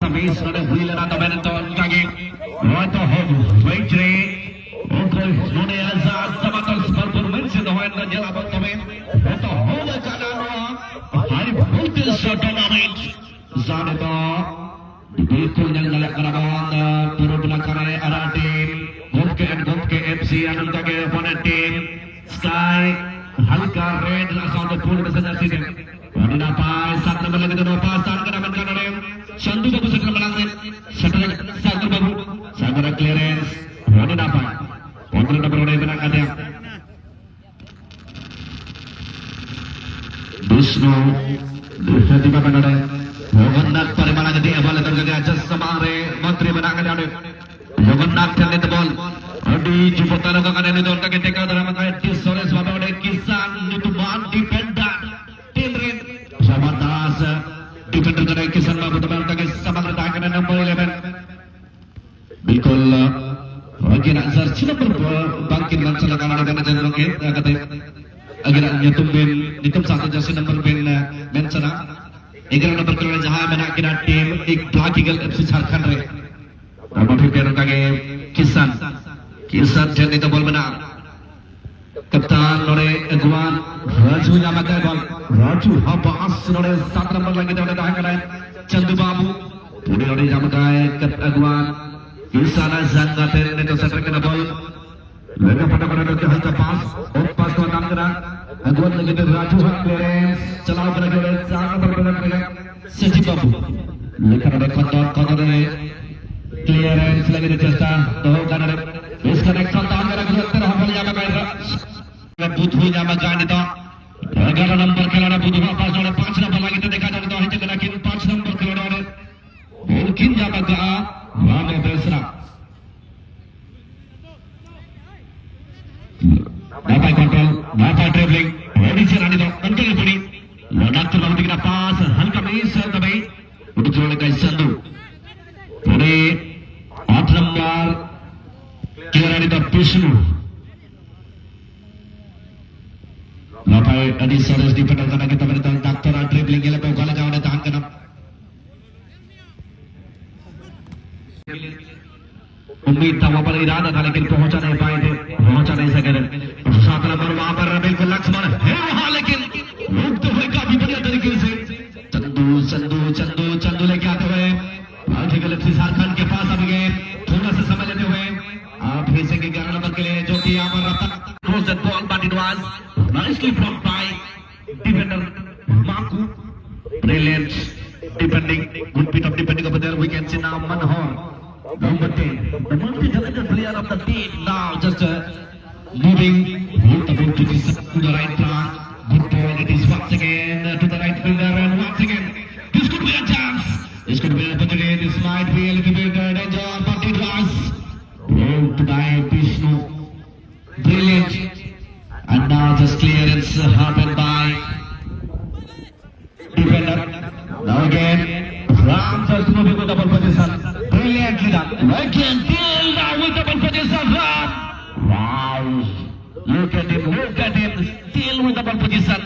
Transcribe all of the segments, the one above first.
Tamis na huila na tamen to kagi. Roto hog victory. Uncle Nune Azad Samatal performance in the hand na jela ba tamen. Roto hog kanano. High voltage tournament. Zane to बिल्कुल नलक कराबान पूर्व नकारे आरा team गुप्के FC अनंत के opponent team sky हल्का red लासाउंड पूर्व messenger team अनिना पास 7 number लगे तो पास start करा बन कर रहे चंदू बाबू शटर बनाते शटर सागर क्लियरेंस अनिना पास 15 नंबर उन्हें बना कर दिया विष्णु दूसरी बार बना रहे Jogonnat Parimana jadi abal terjadi aja semare menteri menangkan ada Jogonnat chane the ball adi jupatara ka kane ni dorka ke teka dara makai tisore swaba ode kisan itu man defender team red sabatas defender kare kisan babu teman ka samagr takane number 11 bilkul bagian ansar cina berbangkit langsung kana ada jalan ke kate agar nyetum ben nitum satu jersey number ben mencana 11 number के जहां बना के team एक ब्लॉकिंगल FC Jharkhand रे अब फिर पेरो का किसान जने तो बॉल बना कप्तान नोरे अगवान राजू नाम का बॉल राजू हबास नोरे 7 नंबर लगे तो दाग कराए चंदू बाबू पूरे नोरे नाम का अगवान किसान जंगाते ने तो सेटर का बॉल लगा फटाफट के हल्का पास को काम करा अगवान लगे तो राजू क्लियरेंस चलाओ कर के 4 नंबर पर सचिव बाबू लेकर ada kontor clearance lagi di cesta tuh karena disconnection tahan kena keluar hafal nyama kaira butuh nyama kan itu 11 number खिलाड़ी butuh apa soalnya 5 number lagi kita देखा जाता है कि लेकिन 5 नंबर खिलाड़ी mungkin nyama ka Rame Besra dapat kontrol dapat dribbling ready jalan itu angkat puni Ledak terlalu tinggi pas hangka miss tapi untuk jalan ke Sandu puni 8 nomor kira itu Vishnu lapai tadi serius defender karena kita berikan dokter dribbling yang lebih kalau jangan tahan kena उम्मीद था वहां पर इरादा था लेकिन पहुंचा नहीं सके सात नंबर वहां पर बिल्कुल लक्ष्मण है वहां लेकिन रुकते हुए काफी बढ़िया तरीके से चंदू लेके आते हुए आगे गलत झारखंड के पास अब गए थोड़ा सा समय लेते हुए आप भेजेंगे 11 नंबर के लिए जो कि यहाँ पर close that ball but it was nicely blocked by defender Maku brilliant defending good bit of defending over there we can see now Manhor number 10 the multi-talented player of the team now just moving to the right track good ball it is once again to the right fielder and once again this could be a chance this could be an opportunity this might be a little bit danger but it was rolled by Vishnu brilliant and now just clearance happened by defender now again Ram just moving with double position brilliantly done again deal now with double position Ram wow look at him still with double position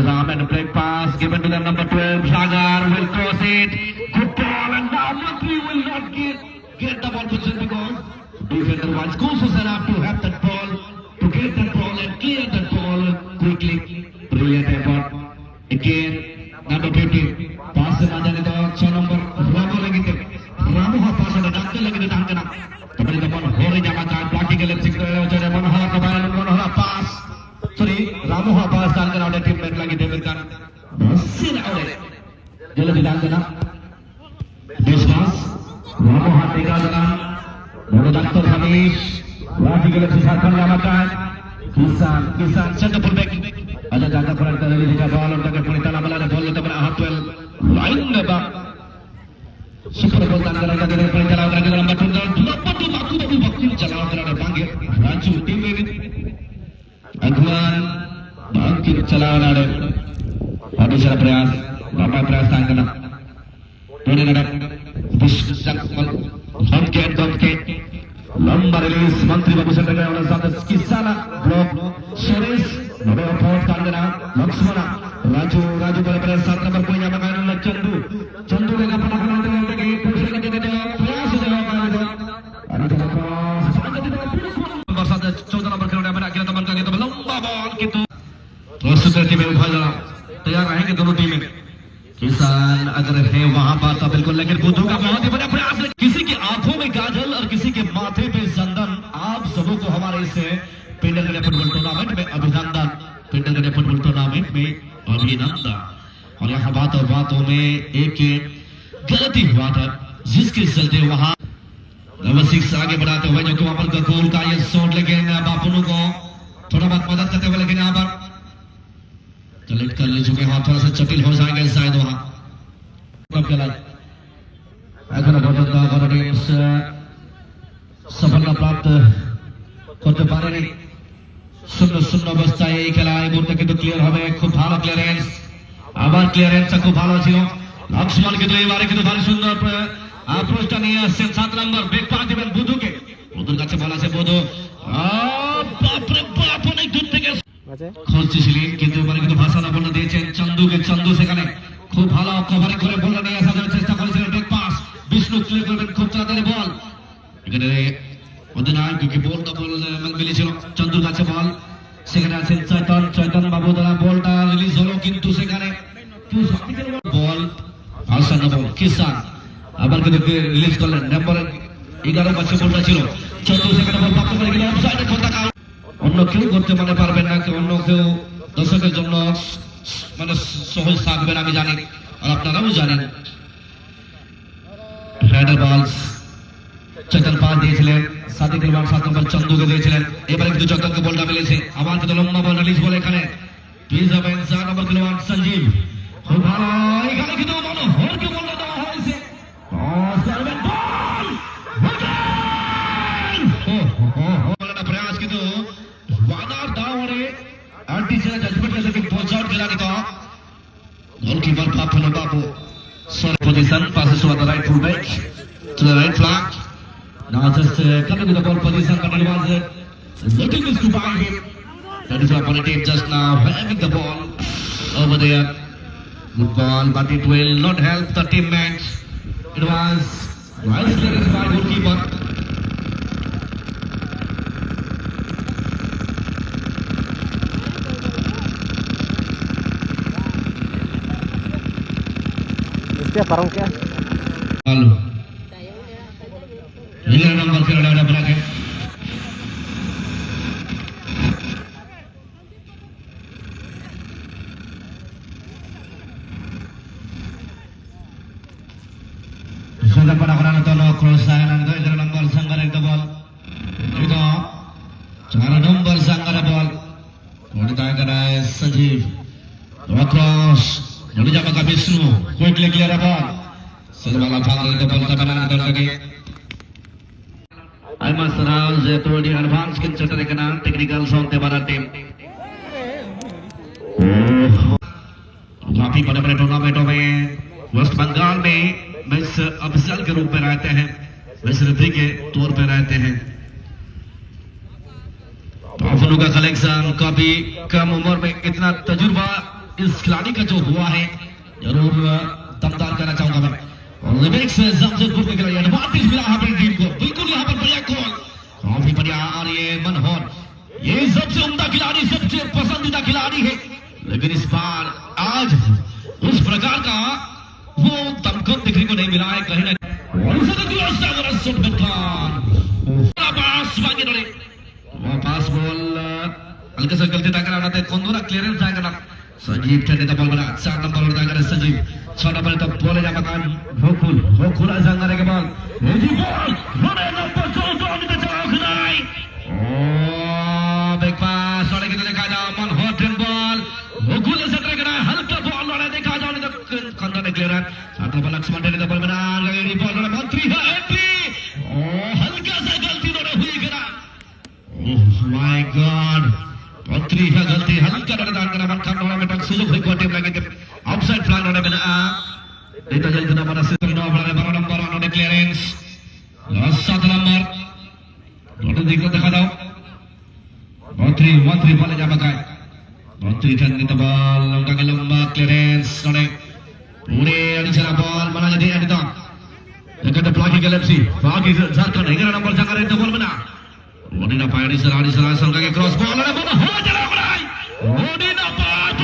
Ram and a break pass given to the number 12 Sagar will cross it good ball and now Mantri will not get the ball position because defender wants cautious enough to have that ball to get that ball and clear that ball quickly brilliant effort again number 50 pass से मजा लेता 6 number Ramu लगी थे रामू हा पास ada doctor लगी थे तांकना तभी तो मन हो रही जामा का पार्टी के लिए सिक्योर हो जाए मन हा पास sorry रामू हा पास तांकना ada टीम मेट लगी थे बिरkan sin awal dia lebih तांकना विश्वास रामू हा tinggal dengan baru doctor Hamis lagi ke लिए झारखंड जामा का किसान center fullback ada jaga peran dari tiga ball untuk pemerintah lama ada bola teman Hatwell lain lebak super ball tangan dari pemerintah lama dari dalam batu dalam waktu jalan dari panggil Raju tim ini Agwan bangkit jalan ada habis ada prayas bapak prayas tangan kemudian ada bisak bangkit lomba rilis Mantri Babu Sendega oleh satu kisana blok Suris nomor 4 Tandana Lakshmana Raju pada 7 nomor punya makanan Chandu dengan penampilan dengan था बिल्कुल, लेकिन बुद्धू का बहुत ही बड़ा प्रयास है। किसी की आंखों में काजल और किसी के माथे पे चंदन। आप सबों को हमारे इस पिंडलगढ़ फुटबॉल टूर्नामेंट में अभिनंदन, पिंडलगढ़ फुटबॉल टूर्नामेंट में अभिनंदन। और यहाँ बातों में एक गलती हुआ था, जिसके चलते वहां नंबर 6 आगे बढ़ाते हुए, जो कि वहां पर गकुल का ये शॉट, लेकिन बापुनु को थोड़ा बहुत मदद करते हुए, लेकिन यहाँ पर कलेक्ट कर ले चुके हैं। थोड़ा सा जटिल हो जाएंगे शायद वहां सफलता प्राप्त করতে পারেনি। 0-0 অবস্থায় এই খেলা এই মুহূর্তে কিন্তু ক্লিয়ার হবে। খুব ভালো ক্লিয়ারেন্স, আবার ক্লিয়ারেন্সটা খুব ভালো ছিল। লক্ষ্মণ কিন্তু এবারে কিন্তু ভালো সুন্দর অ্যাপ্রোচটা নিয়ে আসছেন। 7 নম্বর বেগ পা দিবেন বুধুকে। বুধুর কাছে বল আছে, বুধু বাপরে বাপ অনেক দূর থেকে খুঁজছিলেন, কিন্তু এবারে কিন্তু ভাসানা বল দিয়েছেন চন্দুকে। চন্দু সেখানে খুব ভালো কভারিং করে বল নিয়ে আসার চেষ্টা করেছিলেন। বেগ পাস, বিষ্ণু ক্লিয়ার করবেন খুব তাড়াতাড়ি বল। এখানে অধিনায়ককে বলটা মিলেছিল চন্দুর কাছে বল, সেখানে আছেন চৈতন বাবু দ্বারা বলটা রিলিজ হলো, কিন্তু সেখানে বল আসান বল কিষান আবার কিন্তু রিলিজ করলেন। নম্বর 11 পাশে বলটা ছিল চন্দু, সেখানে বল প্রাপ্ত করে গেল অফসাইডে পতাকা। অন্য কেউ করতে মানে পারবেন না, অন্য কেউ দর্শকের জন্য মানে সহজ থাকবেন আমি জানি, আর আপনারাও জানেন। হেডার বলস চৈতন পাল দিয়েছিলেন, সাদিক রহমান 7 নম্বর চন্দুকে দিয়েছিলেন। এবারে কিন্তু চৈতনকে বলটা মিলেছে, আবার কিন্তু লম্বা বল রিলিজ বলে এখানে প্লিজ হবেন 4 নম্বর খেলোয়াড় সঞ্জীব। খুব ভালো, এখানে কিন্তু মনোহরকে বলটা দেওয়া হয়েছে। प्रयास কিন্তু वादार दावरे एंटी से जजमेंट के लेकिन पहुंच आउट खिलाड़ी का गोलकीपर पापनो बाबू सर position passes to the right full back to the right flank. Now just coming to the ball position, but it was looking to buy him. That is opponent team just now having the ball over there. Good ball, but it will not help the teammates. It was nice clearance by goalkeeper. Parang क्या hello 11 number खिलाड़ी बना के sudah pada orang tolong cross sayang 11 number sanggar itu ball itu 4 number sanggar ball udah kena Sanjeev cross udah jaga ke Vishnu quickly clear ball setelah panggil itu ball tebalan lagi I must announce that the advance consider economic technical sound tebalan tim काफी बड़े-बड़े टूर्नामेंटों में waste Bengal में match official के रूप में रहते हैं, match referee के तौर पे रहते हैं। पाफनू का कलेक्शन काफी कम उम्र में इतना तजुर्बा इस खिलाड़ी का जो हुआ है जरूर दमदार करना चाहूंगा मैं। और लिमिक्स जमशेदपुर के खिलाड़ी एडवांटेज मिला यहाँ पर टीम को, बिल्कुल यहाँ पर बढ़िया कॉल, काफी बढ़िया। और ये मनोहर ये सबसे उम्दा खिलाड़ी, सबसे पसंदीदा खिलाड़ी है, लेकिन इस बार आज उस प्रकार का वो दमखम देखने को नहीं मिला है कहीं ना पास बॉल हल्का सा गलती टाकर आना था कौन दूरा क्लियरेंस जाएगा ना संजीव ठंडे का बॉल बना 4 नंबर और जाएगा संजीव 6 नंबर तक बॉल जा मकान वो खुला जांगरे के बॉल जी बॉल बड़े नंबर 14 में चला खिलाड़ी ओ बैक पास वाले के देखा जाओ मन हॉट बॉल वो खुले से ट्रैक रहा है हल्का बॉल वाला देखा जाओ नहीं तो कंधा ने क्लियर है साथ में लक्ष्मण ने बॉल बना गई बॉल वाला मंत्री है एंट्री ओ हल्का सा गलती दोनों हुई करा ओह माय गॉड मंत्री है गलती हल्का दान करा मन खान वाला में टक सुलभ है कोटे लगे थे ऑफसाइड फ्लैग ने बना डेटा जल्दी ना बना से नो वाला 12 नंबर उन्होंने क्लियरेंस 7 नंबर दोनों देखा जाओ मंत्री वाले जा बकाय मंत्री ठंडी तो बॉल लंका के लंबा क्लियरेंस ने पूरे अडिशनल बॉल बना jadi ada dekat pelagi Galaxy bagi Zarkan hingga nomor jangkar itu bol benar Odina Pak Adisara sangka ke cross ball ada bola hajar mulai Odina Pak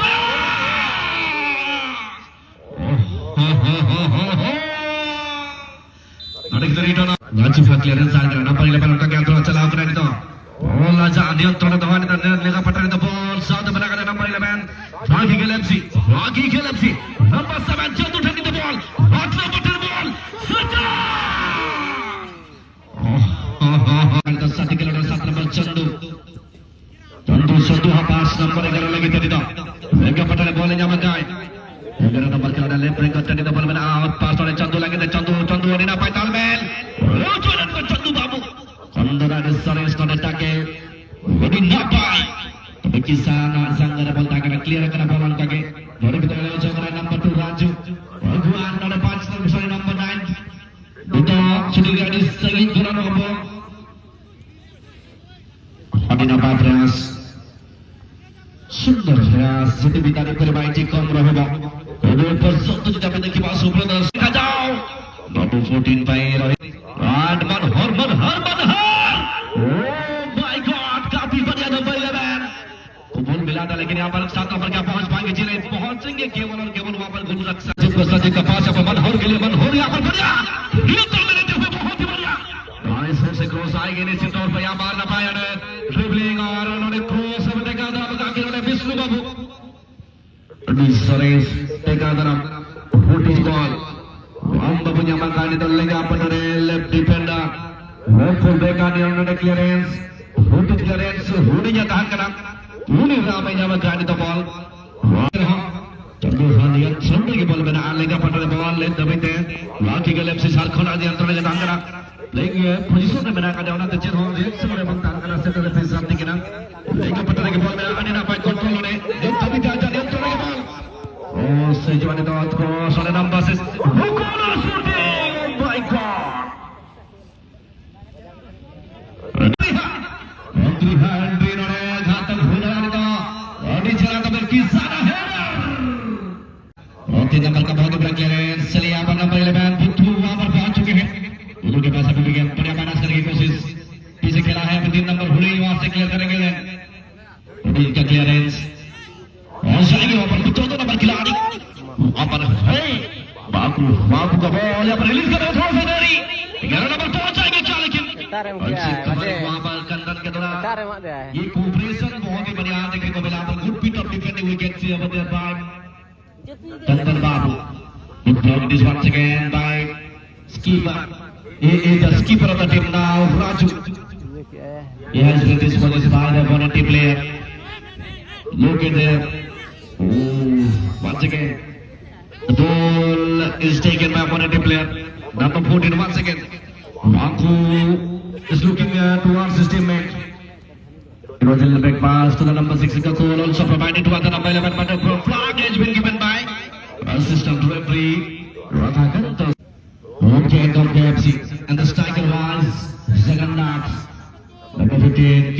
return Raju clearance and number 11 untuk yang telah celah kena itu. Bola jadian tuan tuan itu lega patah itu ball saat menangkan number 11 Ragi Gillespie number 7 jatuh dan itu ball Watler button ball Sudah satu kilo dan satu number Chandu satu hapas number 11 lagi tadi dah lega patah bola nyaman guys Negara nomor kilo dan left break tadi dah bola out pass oleh Chandu lagi dan Chandu ini dapat talmen Rojoran ke Chandu babu Kondora disores kode tackle Ini napai Tapi kisah nak sanggar bola tackle clear kena bola kaki Baru kita lihat jangkauan number 2 Raju Baguan ada punch misalnya number 9 Itu sudah jadi segi kurang apa Adina Padras Sundar Ras jadi bintang diperbaiki kaum Rahaba Ini persatu juga bintang kipas Brothers kacau Number 14 by Rohit and Manhar Oh my God काफी बढ़िया number 11 कुबुल मिला था लेकिन यहाँ पर 7 number का पहुंच पाएंगे जिले पहुंचेंगे केवल और केवल वहां पर गुरु रक्षा सचिव का पास है मनोहर के लिए मनोहर यहाँ पर बढ़िया ये टर्मिनेटिव में बहुत ही बढ़िया नाइस से क्रॉस आएगी निश्चित तौर पर यहाँ मार ना पाया ड्रिबलिंग और उन्होंने क्रॉस देखा था उन्होंने विष्णु बाबू Suarez टेका तरफ footing ball Amba punya makan itu lagi apa dari left defender. Full back dia udah clearance. Untuk clearance, Huninya tahan kena. Huni ramainya makan itu ball. Chandu Hanian Chandu की ball बना लेगा पटरे ball ले दबे थे. लाठी के left से सारखों आदि अंतर लगे तान करा. लेकिन पोजीशन में बना कर जाना तो चेंज हो जाए. सेवरे बंद तान करा सेटर पे सामने किना. लेकिन पटरे की ball में अनिना पाई कंट्रोल होने. एक तभी जाता है अंतर लगे ball. Oh, sejauh itu cross oleh number 6. Bukan shooting. Oh my God. Andri nore jatuh hujan itu. Ini jalan kabel kisah header. Nanti number का बहुत बड़ा clearance चलिए यहाँ पर number 11 बुद्धू वहाँ पर पहुँच चुके हैं. बुद्धू के पास अभी विकेट बढ़िया मैनेज करने की कोशिश. पीछे खेला है अभी 3 नंबर हुई वहाँ से क्लियर करेंगे. बुद्धू का clearance. और जाएंगे वहाँ पर 14 नंबर खिलाड़ी वहाँ पर है बाबू का बॉल यहाँ पर रिलीज कर रहे थोड़ा सा देरी 11 नंबर पहुंच जाएंगे क्या लेकिन वहाँ पर कंदन के दौरान ये कोऑपरेशन बहुत ही बढ़िया देखने को मिला पर good bit of defending wicket से over there by Kandan Babu good block this once again by skipper he is the skipper of the team now Raju he has been disqualified by the opponent player look at there once again the ball is taken by opponent player number 14 once again Manku is looking towards his teammate it was a little bit pass to the number 6 goal also provided to the number 11 but a flag has been given by assistant referee Radhakanto okay come KFC and the striker was Jagannath number 15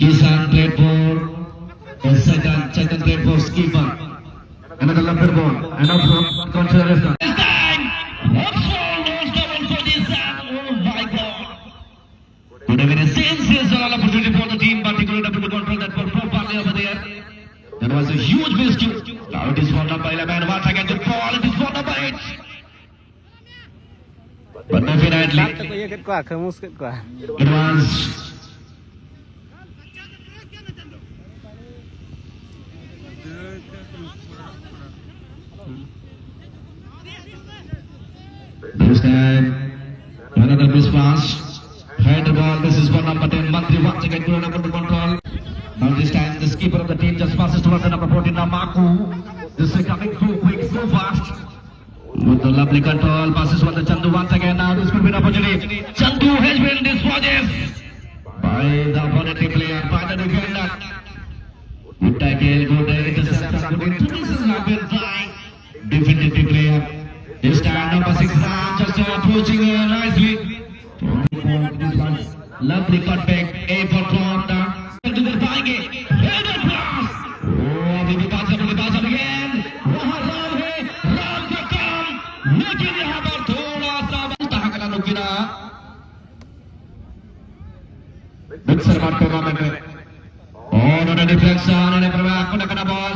Kisan played for second played for skipper. Another left ball. Another consideration. This time, Oxford knows the one for this. Oh my God! Could have been a sensational opportunity for the team, but he couldn't have to control that ball properly over there. That was a huge mistake. Now it is for number 11. Once again the ball. It is for number 8. But definitely, it was. This time, another miss pass. Head the ball. This is for number 10. Mantri once again to number 2 control. Now this time, the skipper of the team just passes towards the number 14. Now Maku. This is coming so quick, so fast. With the lovely control, passes for the Chandu once again. Now this could be an opportunity. Chandu has been dispossessed by the opponent player, by the defender. Good tackle, good interception, good introduction have been by defensive player. This time number 6 just approaching nicely. Lovely cutback, A for Florida. To the target, header cross. Oh, अभी भी पास again. वहाँ राम है, राम का काम. लेकिन यहाँ पर थोड़ा सा ताकला नुकीना. Big Sarmat टूर्नामेंट में. और उन्होंने डिफेंस, उन्होंने प्रभाव को नकना बॉल